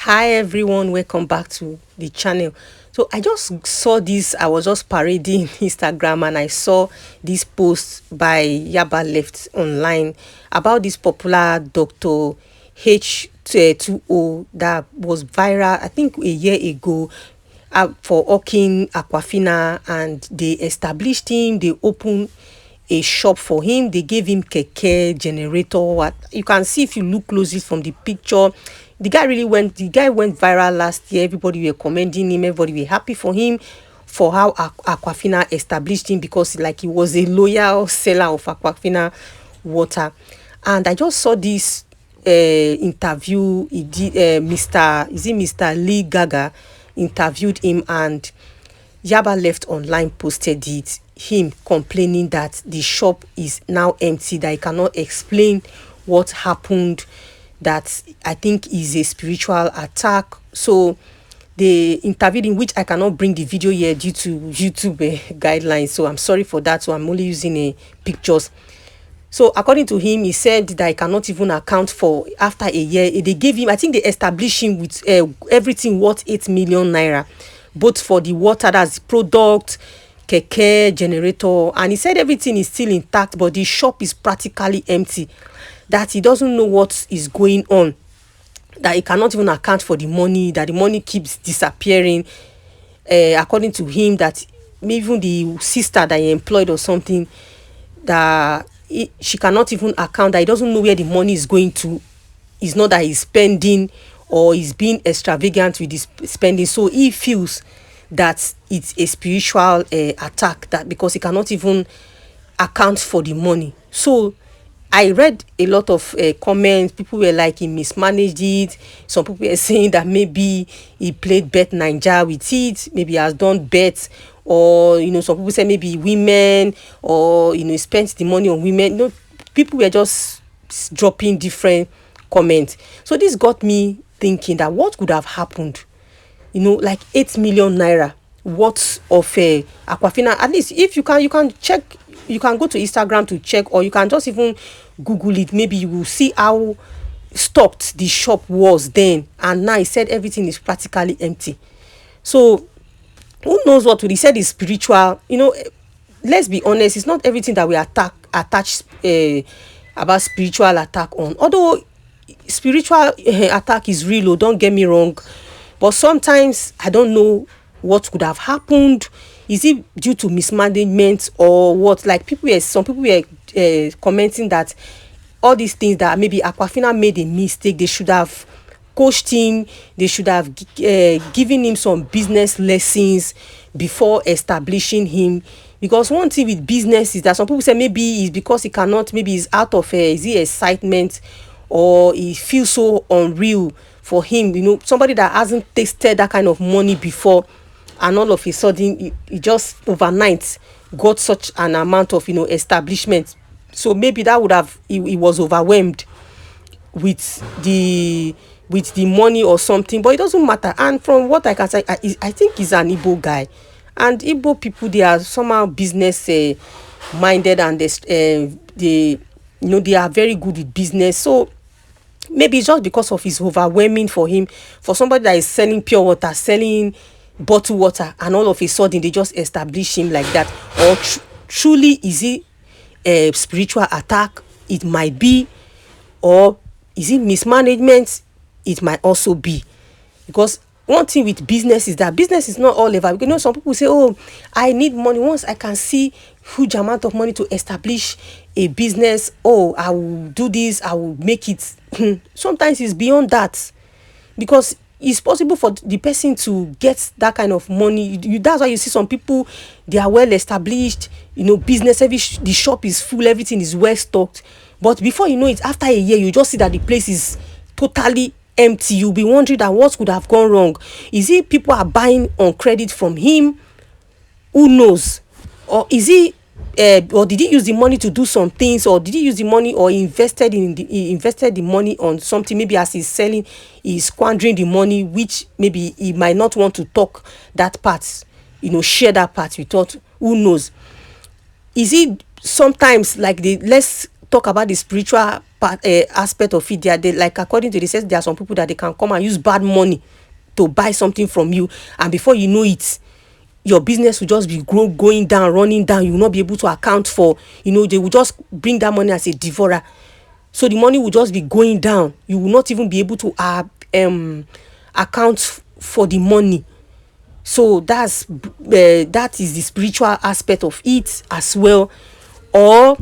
Hi everyone, welcome back to the channel. So I just saw this, I was just parading Instagram and I saw this post by Yaba Left online about this popular Dr. H20 that was viral, I think a year ago, for hawking Aquafina, and they established him, they opened a shop for him, they gave him keke generator. What you can see if you look closely from the picture, the guy went viral last year. Everybody were commending him, everybody were happy for him for how Aquafina established him, because like he was a loyal seller of Aquafina water. And I just saw this interview he did. Mr. Lee Gaga interviewed him, and Yaba Left online posted it, him complaining that the shop is now empty, that he cannot explain what happened, that I think is a spiritual attack. So they interviewed him, which I cannot bring the video here due to YouTube guidelines. So I'm sorry for that. So I'm only using pictures. So according to him, he said that he cannot even account for, after a year, they gave him, I think they established him with everything worth 8 million naira, both for the water, that's product, keke, generator. And he said everything is still intact, but the shop is practically empty, that he doesn't know what is going on, that he cannot even account for the money, that the money keeps disappearing. According to him, that maybe even the sister that he employed or something, that she cannot even account, that he doesn't know where the money is going to. It's not that he's spending or he's being extravagant with his spending. So he feels that it's a spiritual attack, that because he cannot even account for the money. So I read a lot of comments. People were like he mismanaged it. Some people were saying that maybe he played Bet Ninja with it, maybe he has done bets, or some people say maybe women, or he spent the money on women. People were just dropping different comments. So this got me thinking that what could have happened, like 8 million naira worth of Aquafina. At least if you can check, you can go to Instagram to check, or you can just even Google it. Maybe you will see how stocked the shop was then, and now he said everything is practically empty. So who knows what would he said is spiritual. Let's be honest, it's not everything that we attach about spiritual attack on. Although spiritual attack is real, oh, don't get me wrong, but sometimes I don't know what could have happened. Is it due to mismanagement or what? Like some people were commenting that all these things, that maybe Aquafina made a mistake, they should have coached him, they should have given him some business lessons before establishing him. Because one thing with business is that some people say maybe it's because he cannot, maybe he's out of is it excitement, or he feels so unreal for him, somebody that hasn't tasted that kind of money before, and all of a sudden he just overnight got such an amount of establishment. So maybe that would have, he was overwhelmed with the money or something, but it doesn't matter. And from what I can say, I think he's an Igbo guy, and Igbo people, they are somehow business minded, and they are very good with business. So maybe it's just because of his overwhelming for him, for somebody that is selling pure water, selling bottled water, and all of a sudden they just establish him like that. Or truly, is it a spiritual attack? It might be. Or is it mismanagement? It might also be. Because one thing with business is that business is not all over. Some people say, oh, I need money. Once I can see huge amount of money to establish a business, oh, I will do this, I will make it. Sometimes it's beyond that, because it's possible for the person to get that kind of money. That's why you see some people, they are well established, business, the shop is full, everything is well stocked, but before you know it, after a year, you just see that the place is totally empty. You'll be wondering that what could have gone wrong. Is it people are buying on credit from him? Who knows? Or is he or did he use the money to do some things, or did he use the money, or he invested the money on something? Maybe as he's selling, he's squandering the money, which maybe he might not want to talk that part, share that part with us. Who knows? Is it sometimes, like, let's talk about the spiritual part, aspect of it. They like, according to the says, there are some people that they can come and use bad money to buy something from you, and before you know it, your business will just be going down, running down. You will not be able to account for, they will just bring that money as a devourer. So the money will just be going down. You will not even be able to account for the money. So that is the spiritual aspect of it as well. Or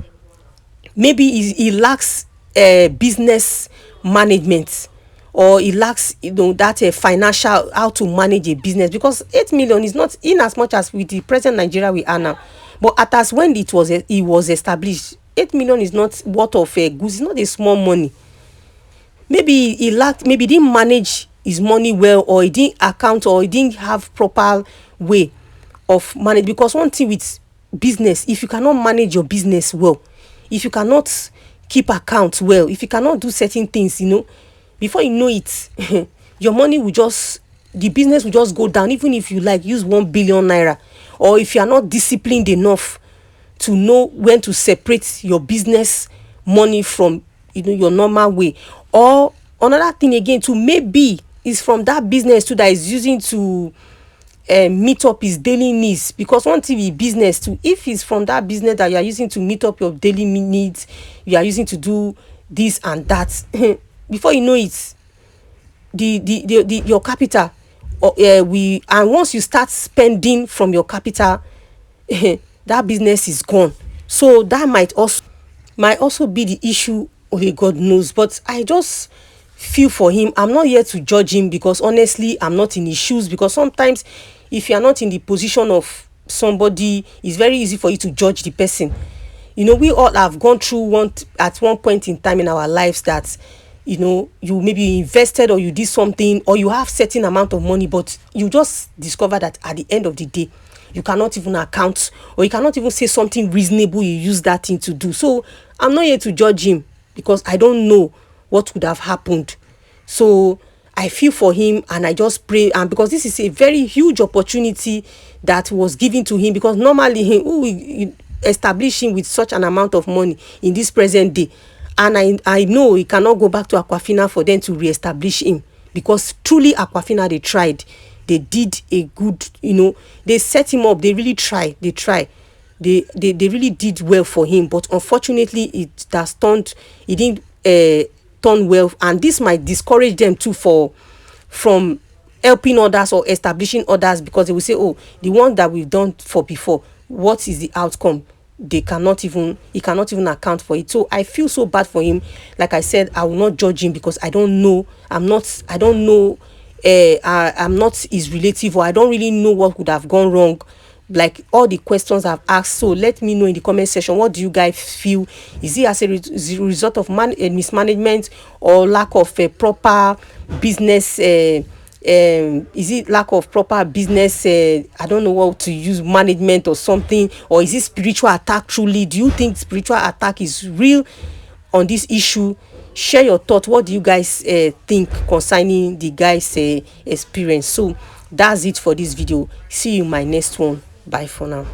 maybe he lacks business management, or he lacks that financial, how to manage a business, because 8 million is not, in as much as with the present Nigeria we are now, but at as when it was established, 8 million is not worth of goods. It's not a small money. Maybe maybe he didn't manage his money well, or he didn't account, or he didn't have proper way of manage. Because one thing with business, if you cannot manage your business well, if you cannot keep account well, if you cannot do certain things, before you know it, your money will just, the business will just go down. Even if you like use 1 billion naira, or if you are not disciplined enough to know when to separate your business money from your normal way. Or another thing again too, maybe is from that business too that is using to meet up his daily needs. Because one thing with business too, if it's from that business that you are using to meet up your daily needs, you are using to do this and that, before you know it, your capital, and once you start spending from your capital, that business is gone. So that might also be the issue. Only God knows. But I just feel for him. I'm not here to judge him, because honestly, I'm not in his shoes. Because sometimes if you are not in the position of somebody, it's very easy for you to judge the person. We all have gone through at one point in time in our lives that you maybe invested, or you did something, or you have certain amount of money, but you just discover that at the end of the day, you cannot even account, or you cannot even say something reasonable you use that thing to do. So I'm not here to judge him, because I don't know what would have happened. So I feel for him, and I just pray. And because this is a very huge opportunity that was given to him, because normally who will establish him with such an amount of money in this present day? And I know he cannot go back to Aquafina for them to reestablish him, because truly Aquafina, they tried. They did a good, they set him up. They really tried. They really did well for him. But unfortunately, it didn't turn well. And this might discourage them too from helping others or establishing others, because they will say, oh, the one that we've done for before, what is the outcome? He cannot even account for it. So I feel so bad for him. Like I said, I will not judge him, because I don't know. I'm not his relative, or I don't really know what could have gone wrong, like all the questions I've asked. So let me know in the comment section, what do you guys feel? Is it as a result of mismanagement, or lack of proper business? Is it lack of proper business? I don't know what to use, management or something. Or is it spiritual attack truly? Do you think spiritual attack is real on this issue? Share your thoughts. What do you guys think concerning the guy's experience? So that's it for this video. See you in my next one. Bye for now.